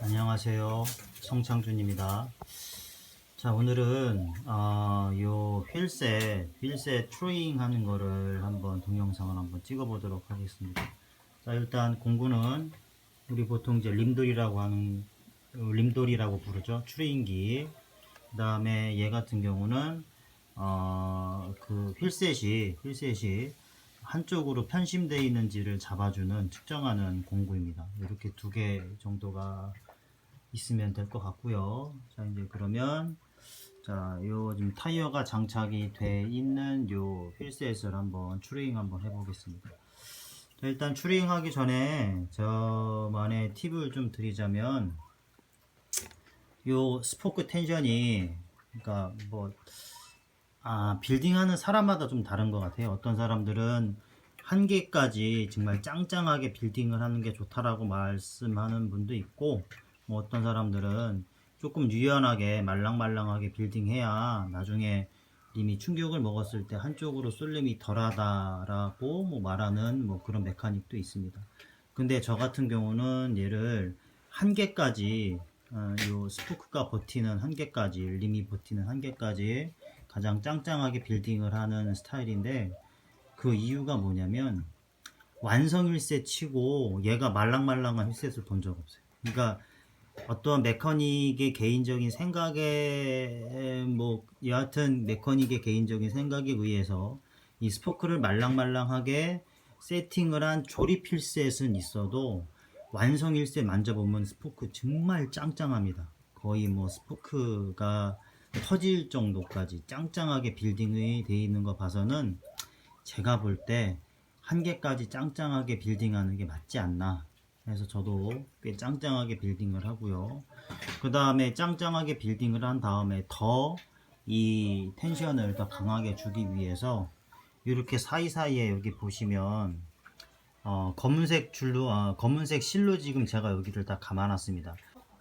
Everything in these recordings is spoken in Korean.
안녕하세요. 성창준입니다. 자, 오늘은 요 휠셋 트루잉 하는 거를 한번 동영상을 한번 찍어 보도록 하겠습니다. 자, 일단 공구는 우리 보통 이제 림돌이라고 부르죠. 트루잉기. 그 다음에 얘 같은 경우는 그 휠셋이 한쪽으로 편심되어 있는지를 잡아주는 측정하는 공구입니다. 이렇게 두 개 정도가 있으면 될 것 같고요. 자, 이제 그러면 요 지금 타이어가 장착이 돼 있는 요 휠셋을 한번 추링 한번 해보겠습니다. 자, 일단 추링 하기 전에 저만의 팁을 좀 드리자면, 요 스포크 텐션이, 그러니까 뭐 빌딩하는 사람마다 좀 다른 것 같아요. 어떤 사람들은 한 개까지 정말 짱짱하게 빌딩을 하는 게 좋다라고 말씀하는 분도 있고, 뭐 어떤 사람들은 조금 유연하게 말랑말랑하게 빌딩해야 나중에 님이 충격을 먹었을 때 한쪽으로 쏠림이 덜하다라고 뭐 말하는 뭐 그런 메카닉도 있습니다. 근데 저 같은 경우는 얘를 한 개까지, 요 스포크가 버티는 한 개까지, 림이 버티는 한 개까지 가장 짱짱하게 빌딩을 하는 스타일인데, 그 이유가 뭐냐면 완성 1세 치고 얘가 말랑말랑한 1셋을 본 적 없어요. 그러니까 어떤 메커닉의 개인적인 생각에, 뭐 여하튼 메커닉의 개인적인 생각에 의해서 이 스포크를 말랑말랑하게 세팅을 한 조립 1셋은 있어도 완성 1셋 만져보면 스포크 정말 짱짱합니다. 거의 뭐 스포크가 터질 정도까지 짱짱하게 빌딩이 되어 있는 거 봐서는 제가 볼 때 한 개까지 짱짱하게 빌딩하는 게 맞지 않나. 그래서 저도 꽤 짱짱하게 빌딩을 하고요. 그 다음에 짱짱하게 빌딩을 한 다음에 더 이 텐션을 더 강하게 주기 위해서 이렇게 사이사이에 여기 보시면 검은색 줄로, 검은색 실로 지금 제가 여기를 다 감아놨습니다.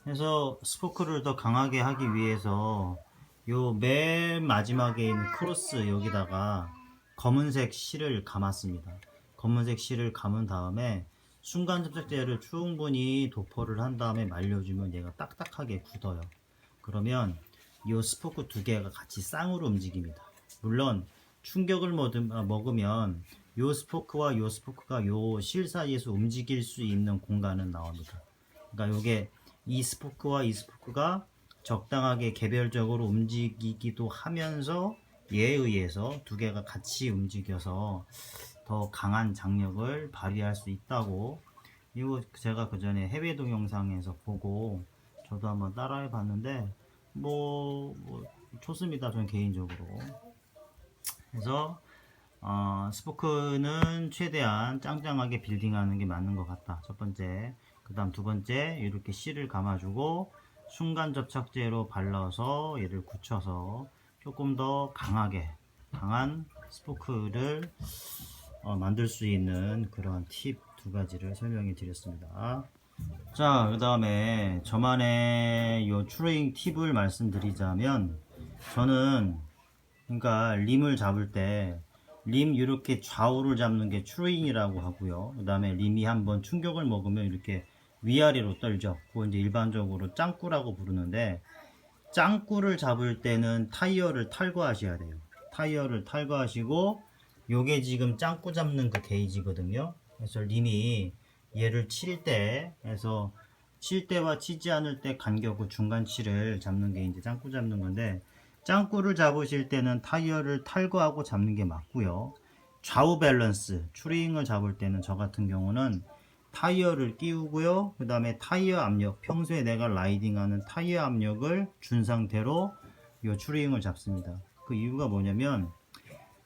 그래서 스포크를 더 강하게 하기 위해서 요 맨 마지막에 있는 크로스 여기다가 검은색 실을 감았습니다. 검은색 실을 감은 다음에 순간 접착제를 충분히 도포를 한 다음에 말려주면 얘가 딱딱하게 굳어요. 그러면 이 스포크 두 개가 같이 쌍으로 움직입니다. 물론 충격을 먹으면 요 스포크와 요 스포크가 요 실 사이에서 움직일 수 있는 공간은 나옵니다. 그러니까 요게 이 스포크와 이 스포크가 적당하게 개별적으로 움직이기도 하면서 얘에 의해서 두 개가 같이 움직여서 더 강한 장력을 발휘할 수 있다고, 이거 제가 그 전에 해외 동영상에서 보고 저도 한번 따라해 봤는데 뭐 좋습니다. 저는 개인적으로. 그래서 스포크는 최대한 짱짱하게 빌딩하는 게 맞는 것 같다. 첫 번째. 그 다음 두 번째, 이렇게 실을 감아주고 순간 접착제로 발라서 얘를 굳혀서 조금 더 강한 스포크를 만들 수 있는 그런 팁 두 가지를 설명해 드렸습니다. 자, 그 다음에 저만의 요 트레이닝 팁을 말씀드리자면, 저는 그러니까 림을 잡을 때 림 이렇게 좌우를 잡는 게 트루잉이라고 하고요. 그 다음에 림이 한번 충격을 먹으면 이렇게 위아래로 떨죠. 그거 이제 일반적으로 짱꾸라고 부르는데, 짱꾸를 잡을 때는 타이어를 탈거하셔야 돼요. 타이어를 탈거하시고, 요게 지금 짱꾸 잡는 그 게이지거든요. 그래서 림이 얘를 칠 때, 그래서 칠 때와 치지 않을 때 간격을 중간치를 잡는 게 이제 짱꾸 잡는 건데, 짱구를 잡으실 때는 타이어를 탈거하고 잡는 게 맞고요. 좌우 밸런스, 추링을 잡을 때는 저 같은 경우는 타이어를 끼우고요. 그 다음에 타이어 압력, 평소에 내가 라이딩하는 타이어 압력을 준 상태로 이 추링을 잡습니다. 그 이유가 뭐냐면,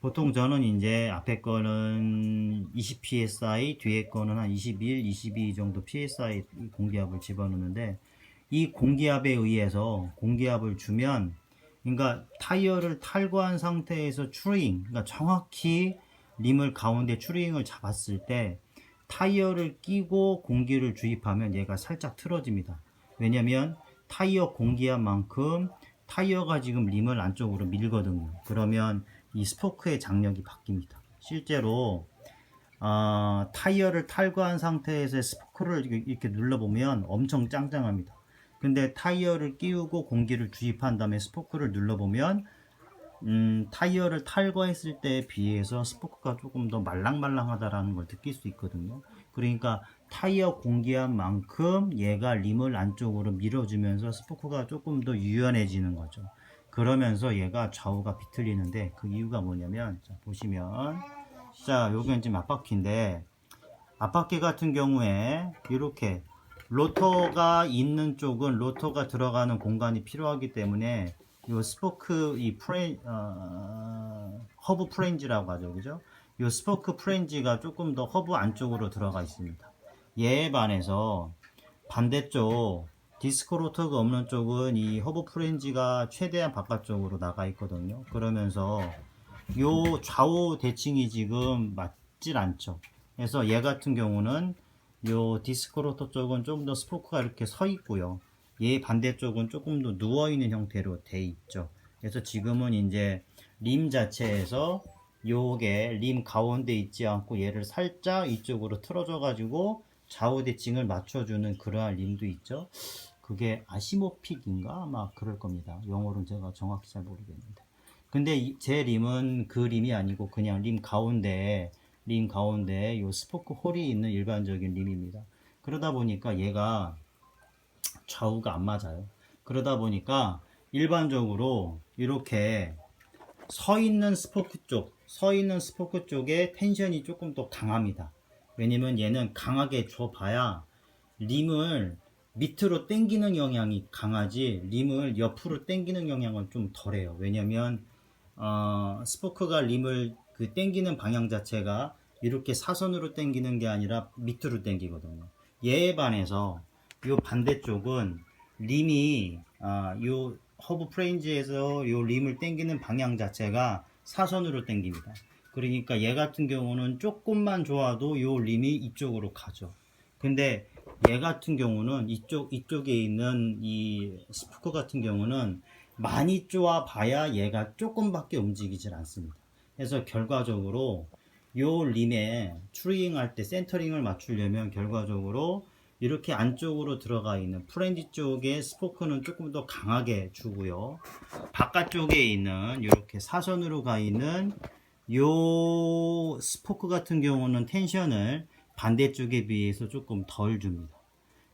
보통 저는 이제 앞에 거는 20 psi, 뒤에 거는 한 21, 22 정도 psi 공기압을 집어넣는데, 이 공기압에 의해서 공기압을 주면, 그러니까 타이어를 탈거한 상태에서 추링, 그러니까 정확히 림을 가운데 추링을 잡았을 때 타이어를 끼고 공기를 주입하면 얘가 살짝 틀어집니다. 왜냐면 타이어 공기압만큼 타이어가 지금 림을 안쪽으로 밀거든요. 그러면 이 스포크의 장력이 바뀝니다. 실제로 타이어를 탈거한 상태에서 스포크를 이렇게 눌러보면 엄청 짱짱합니다. 근데 타이어를 끼우고 공기를 주입한 다음에 스포크를 눌러보면 타이어를 탈거했을 때에 비해서 스포크가 조금 더 말랑말랑하다라는 걸 느낄 수 있거든요. 그러니까 타이어 공기압 만큼 얘가 림을 안쪽으로 밀어주면서 스포크가 조금 더 유연해지는 거죠. 그러면서 얘가 좌우가 비틀리는데 그 이유가 뭐냐면, 자, 보시면, 자, 여기는 지금 앞바퀴인데, 앞바퀴 같은 경우에 이렇게 로터가 있는 쪽은 로터가 들어가는 공간이 필요하기 때문에 요 스포크 허브 프렌지라고 하죠, 그죠? 요 스포크 프렌지가 조금 더 허브 안쪽으로 들어가 있습니다. 얘에 반해서 반대쪽 디스크 로터가 없는 쪽은 이 허브 프렌지가 최대한 바깥쪽으로 나가 있거든요. 그러면서 요 좌우 대칭이 지금 맞질 않죠. 그래서 얘 같은 경우는 요 디스크 로터 쪽은 좀 더 스포크가 이렇게 서 있고요. 얘 반대쪽은 조금 더 누워 있는 형태로 돼 있죠. 그래서 지금은 이제 림 자체에서 요게 림 가운데 있지 않고 얘를 살짝 이쪽으로 틀어줘 가지고 좌우 대칭을 맞춰주는 그러한 림도 있죠. 그게 아시모픽인가 아마 그럴 겁니다. 영어로는 제가 정확히 잘 모르겠는데. 근데 제 림은 그 림이 아니고 그냥 림 가운데 요 스포크 홀이 있는 일반적인 림입니다. 그러다 보니까 얘가 좌우가 안 맞아요. 그러다 보니까 일반적으로 이렇게 서 있는 스포크 쪽에 텐션이 조금 더 강합니다. 왜냐면 얘는 강하게 줘봐야 림을 밑으로 당기는 영향이 강하지 림을 옆으로 당기는 영향은 좀 덜해요. 왜냐면 스포크가 림을 그 당기는 방향 자체가 이렇게 사선으로 당기는 게 아니라 밑으로 당기거든요. 얘에 반해서 이 반대쪽은 림이 요 허브 프레인지에서 요 림을 당기는 방향 자체가 사선으로 당깁니다. 그러니까 얘 같은 경우는 조금만 좋아도 요 림이 이쪽으로 가죠. 근데 얘 같은 경우는 이쪽에 있는 이 스포크 같은 경우는 많이 쪼아 봐야 얘가 조금밖에 움직이질 않습니다. 그래서 결과적으로 요 림에 트리잉 할 때 센터링을 맞추려면 결과적으로 이렇게 안쪽으로 들어가 있는 프렌지 쪽에 스포크는 조금 더 강하게 주고요. 바깥쪽에 있는 이렇게 사선으로 가 있는 요 스포크 같은 경우는 텐션을 반대쪽에 비해서 조금 덜 줍니다.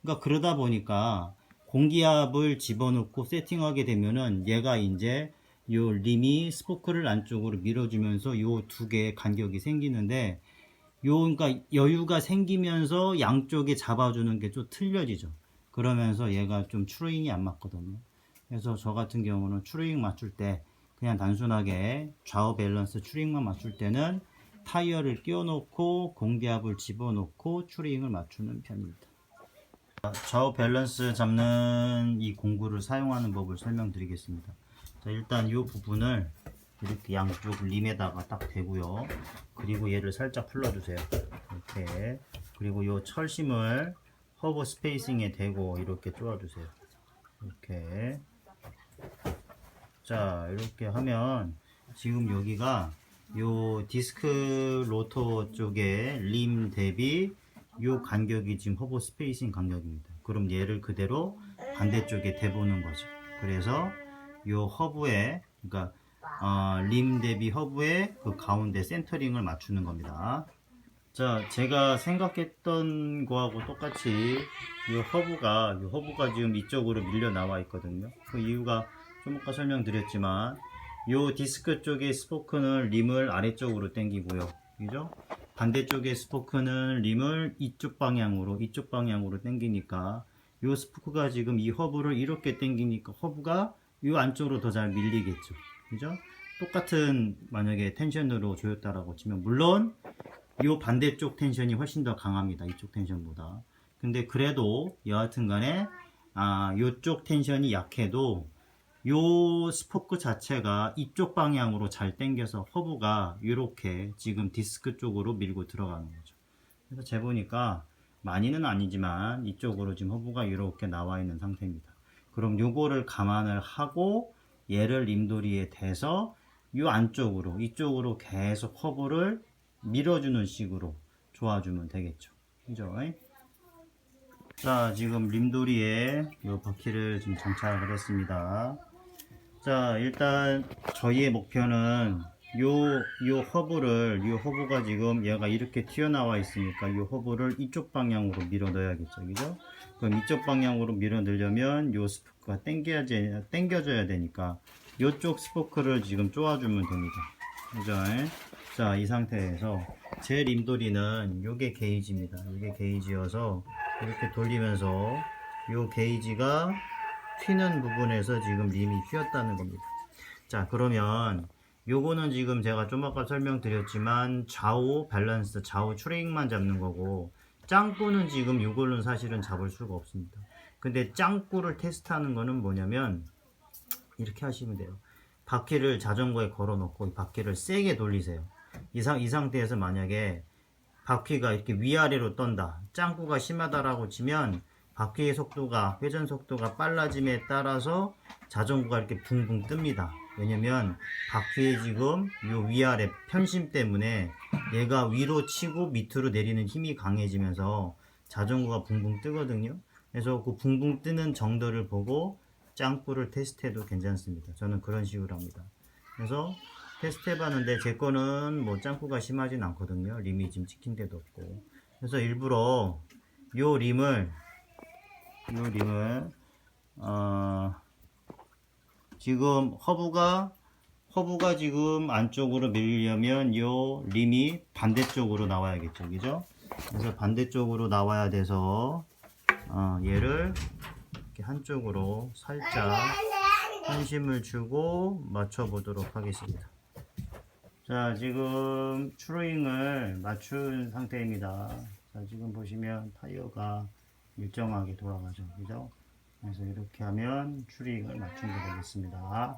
그러니까 그러다 보니까 공기압을 집어넣고 세팅하게 되면은 얘가 이제 요 림이 스포크를 안쪽으로 밀어주면서 요 두 개의 간격이 생기는데 그러니까 여유가 생기면서 양쪽에 잡아주는 게 좀 틀려지죠. 그러면서 얘가 좀 추링이 안 맞거든요. 그래서 저 같은 경우는 추링 맞출 때 그냥 단순하게 좌우 밸런스 추링만 맞출 때는 타이어를 끼워 놓고 공기압을 집어넣고 추링을 맞추는 편입니다. 좌우 밸런스 잡는 이 공구를 사용하는 법을 설명드리겠습니다. 자, 일단 이 부분을 이렇게 양쪽 림에다가 딱 대고요. 그리고 얘를 살짝 풀러주세요. 이렇게. 그리고 이 철심을 허브 스페이싱에 대고 이렇게 쪼아주세요. 이렇게. 자, 이렇게 하면 지금 여기가 요 디스크 로터 쪽에 림 대비 요 간격이 지금 허브 스페이싱 간격입니다. 그럼 얘를 그대로 반대쪽에 대보는 거죠. 그래서 요 허브에 그러니까 림 대비 허브에 그 가운데 센터링을 맞추는 겁니다. 자, 제가 생각했던 거하고 똑같이 이 허브가 지금 이쪽으로 밀려 나와 있거든요. 그 이유가 좀 아까 설명드렸지만 요 디스크 쪽의 스포크는 림을 아래쪽으로 당기고요. 그죠? 반대쪽의 스포크는 림을 이쪽 방향으로 당기니까 요 스포크가 지금 이 허브를 이렇게 당기니까 허브가 요 안쪽으로 더 잘 밀리겠죠. 그죠? 똑같은 만약에 텐션으로 조였다라고 치면 물론 이 반대쪽 텐션이 훨씬 더 강합니다. 이쪽 텐션보다. 근데 그래도 여하튼 간에 이쪽 텐션이 약해도 요 스포크 자체가 이쪽 방향으로 잘 당겨서 허브가 이렇게 지금 디스크 쪽으로 밀고 들어가는 거죠. 그래서 재보니까 많이는 아니지만 이쪽으로 지금 허브가 이렇게 나와 있는 상태입니다. 그럼 요거를 감안을 하고 얘를 림돌이에 대서 요 안쪽으로 이쪽으로 계속 허브를 밀어주는 식으로 조아주면 되겠죠. 그죠? 자, 지금 림돌이에 이 바퀴를 지금 장착을 했습니다. 자, 일단 저희의 목표는 요 허브가 지금 얘가 이렇게 튀어나와 있으니까 요 허브를 이쪽 방향으로 밀어 넣어야겠죠. 그죠? 그럼 이쪽 방향으로 밀어 넣으려면 요 스포크가 당겨져야 되니까 요쪽 스포크를 지금 쪼아주면 됩니다. 그죠? 자, 이 상태에서 제 림돌이는 요게 게이지입니다. 이게 게이지여서 이렇게 돌리면서 요 게이지가 튀는 부분에서 지금 림이 휘었다는 겁니다. 자, 그러면 요거는 지금 제가 좀 아까 설명드렸지만 좌우 밸런스, 좌우 트레잉만 잡는 거고, 짱구는 지금 요걸로는 사실은 잡을 수가 없습니다. 근데 짱구를 테스트하는 거는 뭐냐면 이렇게 하시면 돼요. 바퀴를 자전거에 걸어 놓고 이 바퀴를 세게 돌리세요. 이 상태에서 만약에 바퀴가 이렇게 위아래로 떤다, 짱구가 심하다라고 치면 바퀴의 속도가, 회전 속도가 빨라짐에 따라서 자전거가 이렇게 붕붕 뜹니다. 왜냐면 바퀴의 지금 요 위아래 편심 때문에 얘가 위로 치고 밑으로 내리는 힘이 강해지면서 자전거가 붕붕 뜨거든요. 그래서 그 붕붕 뜨는 정도를 보고 짱구를 테스트해도 괜찮습니다. 저는 그런 식으로 합니다. 그래서 테스트 해봤는데 제 거는 뭐 짱구가 심하진 않거든요. 림이 지금 찍힌 데도 없고. 그래서 일부러 요 림을 지금 허브가 지금 안쪽으로 밀려면 요 림이 반대쪽으로 나와야겠죠. 그죠? 그래서 반대쪽으로 나와야 돼서 얘를 이렇게 한쪽으로 살짝 편심을 주고 맞춰 보도록 하겠습니다. 자, 지금 추루잉을 맞춘 상태입니다. 자, 지금 보시면 타이어가 일정하게 돌아가죠. 그죠? 그래서 이렇게 하면 추루잉을 맞춘 게 되겠습니다.